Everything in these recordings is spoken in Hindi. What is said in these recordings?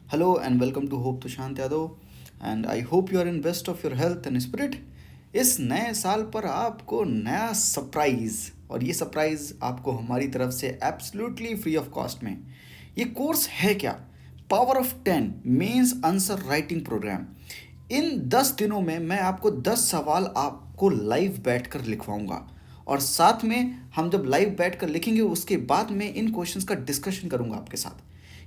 Hello and welcome to Hope Tushant Yadav and I hope you are in best of your health and spirit. इस नए साल पर आपको नया सरप्राइज और ये सरप्राइज आपको हमारी तरफ से एब्सोल्युटली फ्री ऑफ कॉस्ट में। ये कोर्स है क्या? Power of 10 mains answer writing program. इन 10 दिनों में मैं आपको 10 सवाल आपको लाइव बैठकर लिखवाऊंगा और साथ में हम जब लाइव बैठकर लिखेंगे उसके बाद में इन क्वेश्चंस का डिस्कशन करूंगा आपके साथ।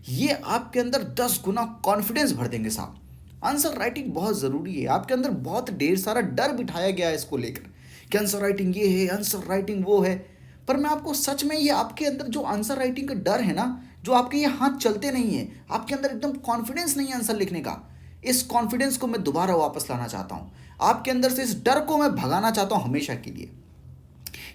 ये आपके अंदर 10 गुना कॉन्फिडेंस भर देंगे साहब। आंसर राइटिंग बहुत ज़रूरी है। आपके अंदर बहुत ढेर सारा डर बिठाया गया है इसको लेकर कि आंसर राइटिंग ये है, आंसर राइटिंग वो है। पर मैं आपको सच में ये आपके अंदर जो आंसर राइटिंग का डर है ना, जो आपके ये हाथ चलते नहीं है, आपके अंदर एकदम कॉन्फिडेंस नहीं है आंसर लिखने का, इस कॉन्फिडेंस को मैं दोबारा वापस लाना चाहता हूँ। आपके अंदर से इस डर को मैं भगाना चाहता हूँ हमेशा के लिए।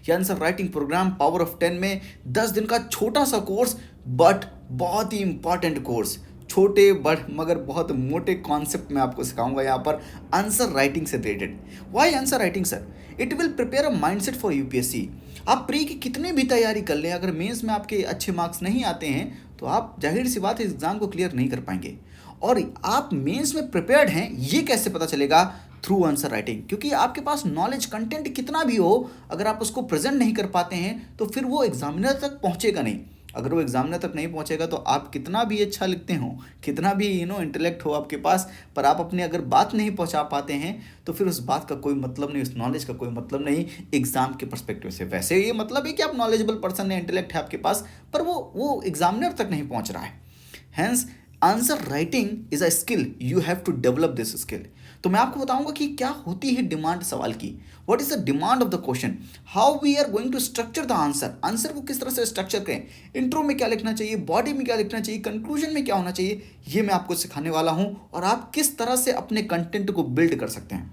ये answer writing program power of 10 में 10 दिन का छोटा सा कोर्स, बट बहुत ही इंपॉर्टेंट कोर्स। छोटे बट मगर बहुत मोटे कॉन्सेप्ट मैं आपको सिखाऊंगा यहाँ पर आंसर राइटिंग से related. Why answer writing sir? It will prepare a mindset for UPSC. आप प्री की कितनी भी तैयारी कर लें, अगर मेंस में आपके अच्छे मार्क्स नहीं आते हैं तो आप जाहिर सी बात है एग्जाम को क्लियर नहीं कर पाएंगे। और आप मेंस में प्रिपेयर्ड हैं ये कैसे पता चलेगा? Through answer writing. क्योंकि आपके पास नॉलेज कंटेंट कितना भी हो, अगर आप उसको प्रेजेंट नहीं कर पाते हैं तो फिर वो एग्जामिनर तक पहुंचेगा नहीं। अगर वो एग्जामिनर तक नहीं पहुंचेगा तो आप कितना भी अच्छा लिखते हो, कितना भी इंटेलेक्ट हो आपके पास, पर आप अपने अगर बात नहीं पहुंचा पाते हैं तो फिर उस बात का कोई मतलब नहीं, उस नॉलेज का कोई मतलब नहीं एग्जाम के पर्सपेक्टिव से। वैसे ये मतलब है कि आप नॉलेजेबल पर्सन है, इंटेलेक्ट है आपके पास, पर वो एग्जामिनर तक नहीं पहुंच रहा है। Hence answer writing is a skill, you have to develop this skill. तो मैं आपको बताऊंगा कि क्या होती है डिमांड सवाल की, what is the demand of the question, how we are going to structure the answer. Answer को किस तरह से स्ट्रक्चर करें, इंट्रो में क्या लिखना चाहिए, बॉडी में क्या लिखना चाहिए, कंक्लूजन में क्या होना चाहिए, ये मैं आपको सिखाने वाला हूं। और आप किस तरह से अपने कंटेंट को बिल्ड कर सकते हैं।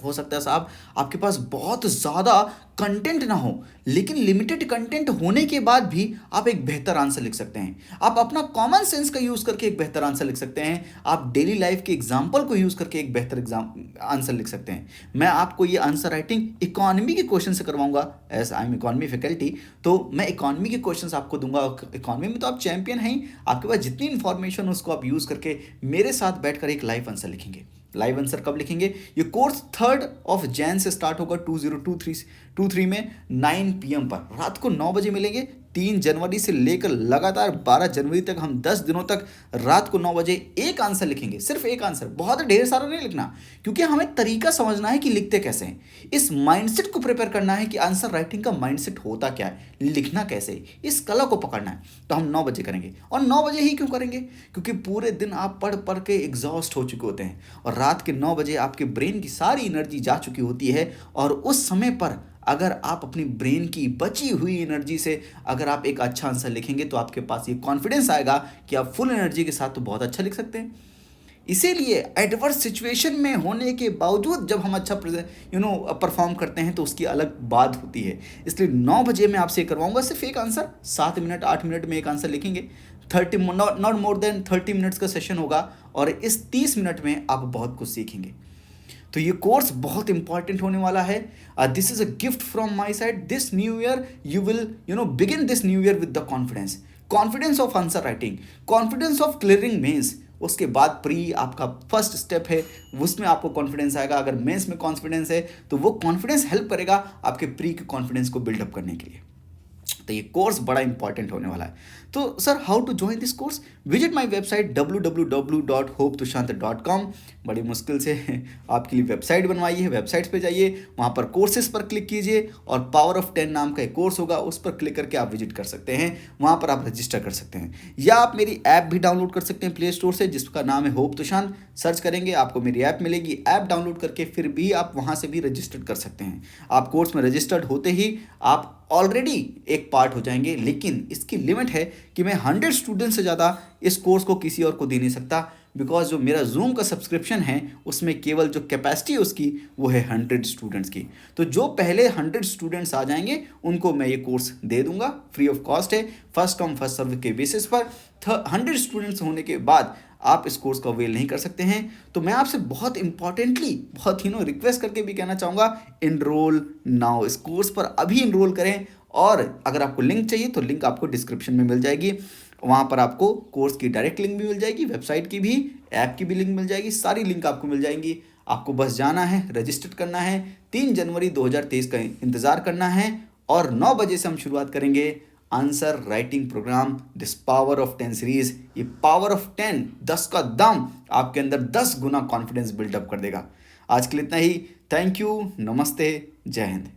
हो सकता है साहब आपके पास बहुत ज़्यादा कंटेंट ना हो, लेकिन लिमिटेड कंटेंट होने के बाद भी आप एक बेहतर आंसर लिख सकते हैं। आप अपना कॉमन सेंस का यूज़ करके एक बेहतर आंसर लिख सकते हैं। आप डेली लाइफ के एग्जाम्पल को यूज़ करके एक बेहतर एग्जाम आंसर लिख सकते हैं। मैं आपको ये आंसर राइटिंग इकोनॉमी के क्वेश्चन से करवाऊंगा, as I am economy faculty. तो मैं इकोनॉमी के क्वेश्चन आपको दूंगा। इकोनॉमी में तो आप चैंपियन हैं, आपके पास जितनी इंफॉर्मेशन उसको आप यूज़ करके मेरे साथ बैठकर एक लाइव आंसर लिखेंगे। लाइव आंसर कब लिखेंगे? ये कोर्स 3 से स्टार्ट होगा 2023 में 9 PM पर, रात को 9 बजे मिलेंगे। 3 जनवरी से लेकर लगातार 12 जनवरी तक हम 10 दिनों तक रात को 9 बजे एक आंसर लिखेंगे, सिर्फ एक आंसर, बहुत ढेर सारा नहीं लिखना, क्योंकि हमें तरीका समझना है कि लिखते कैसे हैं। इस माइंडसेट को प्रिपेयर करना है कि आंसर राइटिंग का माइंडसेट होता क्या है, लिखना कैसे है, इस कला को पकड़ना है। तो हम 9 बजे करेंगे। और 9 बजे ही क्यों करेंगे? क्योंकि पूरे दिन आप पढ़ पढ़ के एग्जॉस्ट हो चुके होते हैं और रात के 9 बजे आपके ब्रेन की सारी एनर्जी जा चुकी होती है। और उस समय पर अगर आप अपनी ब्रेन की बची हुई एनर्जी से अगर आप एक अच्छा आंसर लिखेंगे तो आपके पास ये कॉन्फिडेंस आएगा कि आप फुल एनर्जी के साथ तो बहुत अच्छा लिख सकते हैं। इसीलिए एडवर्स सिचुएशन में होने के बावजूद जब हम अच्छा परफॉर्म करते हैं तो उसकी अलग बात होती है। इसलिए 9 बजे मैं आपसे करवाऊंगा सिर्फ एक आंसर, 7 मिनट 8 मिनट में एक आंसर लिखेंगे। नॉट मोर देन 30 मिनट्स का सेशन होगा और इस 30 मिनट में आप बहुत कुछ सीखेंगे। तो ये कोर्स बहुत इंपॉर्टेंट होने वाला है। This is a gift from my side. This new year you will begin this new year with the confidence, confidence of answer writing, confidence of clearing mains. उसके बाद प्री आपका फर्स्ट स्टेप है, उसमें आपको कॉन्फिडेंस आएगा। अगर मेंस में कॉन्फिडेंस है तो वो कॉन्फिडेंस हेल्प करेगा आपके प्री के कॉन्फिडेंस को बिल्डअप करने के लिए। तो ये कोर्स बड़ा इंपॉर्टेंट होने वाला है। तो sir how to join this course? Visit my website www.hopetushant.com। बड़ी मुश्किल से आपके लिए वेबसाइट बनवाई है, वेबसाइट पे जाइए, वहाँ पर कोर्सेज पर क्लिक कीजिए और पावर ऑफ 10 नाम का एक कोर्स होगा, उस पर क्लिक करके आप विजिट कर सकते हैं। वहाँ पर आप रजिस्टर कर सकते हैं, या आप मेरी ऐप भी डाउनलोड कर सकते हैं प्ले स्टोर से, जिसका नाम है होप तुशांत। सर्च करेंगे आपको मेरी ऐप मिलेगी, ऐप डाउनलोड करके फिर भी आप वहाँ से भी रजिस्टर्ड कर सकते हैं। आप कोर्स में रजिस्टर्ड होते ही आप ऑलरेडी एक पार्ट हो जाएंगे, लेकिन इसकी लिमिट है कि मैं 100 स्टूडेंट से ज़्यादा इस कोर्स को किसी और को दे नहीं सकता। बिकॉज जो मेरा जूम का सब्सक्रिप्शन है उसमें केवल जो कैपेसिटी है उसकी वो है 100 स्टूडेंट्स की। तो जो पहले 100 स्टूडेंट्स आ जाएंगे उनको मैं ये कोर्स दे दूंगा, फ्री ऑफ कॉस्ट है, फर्स्ट कम फर्स्ट सर्व के बेसिस पर। 100 स्टूडेंट्स होने के बाद आप इस कोर्स को अवेल नहीं कर सकते हैं। तो मैं आपसे बहुत इंपॉर्टेंटली बहुत रिक्वेस्ट करके भी कहना चाहूँगा, इनरोल नाउ, इस कोर्स पर अभी इनरोल करें। और अगर आपको लिंक चाहिए तो लिंक आपको डिस्क्रिप्शन में मिल जाएगी। वहाँ पर आपको कोर्स की डायरेक्ट लिंक भी मिल जाएगी, वेबसाइट की भी, ऐप की भी लिंक मिल जाएगी, सारी लिंक आपको मिल जाएंगी। आपको बस जाना है, रजिस्टर करना है, 3 जनवरी 2023 का इंतज़ार करना है और 9 बजे से हम शुरुआत करेंगे answer writing program this power of 10 series. ये पावर ऑफ 10, 10 का दम आपके अंदर 10 गुना कॉन्फिडेंस बिल्डअप कर देगा। आज के लिए इतना ही। थैंक यू, नमस्ते, जय हिंद।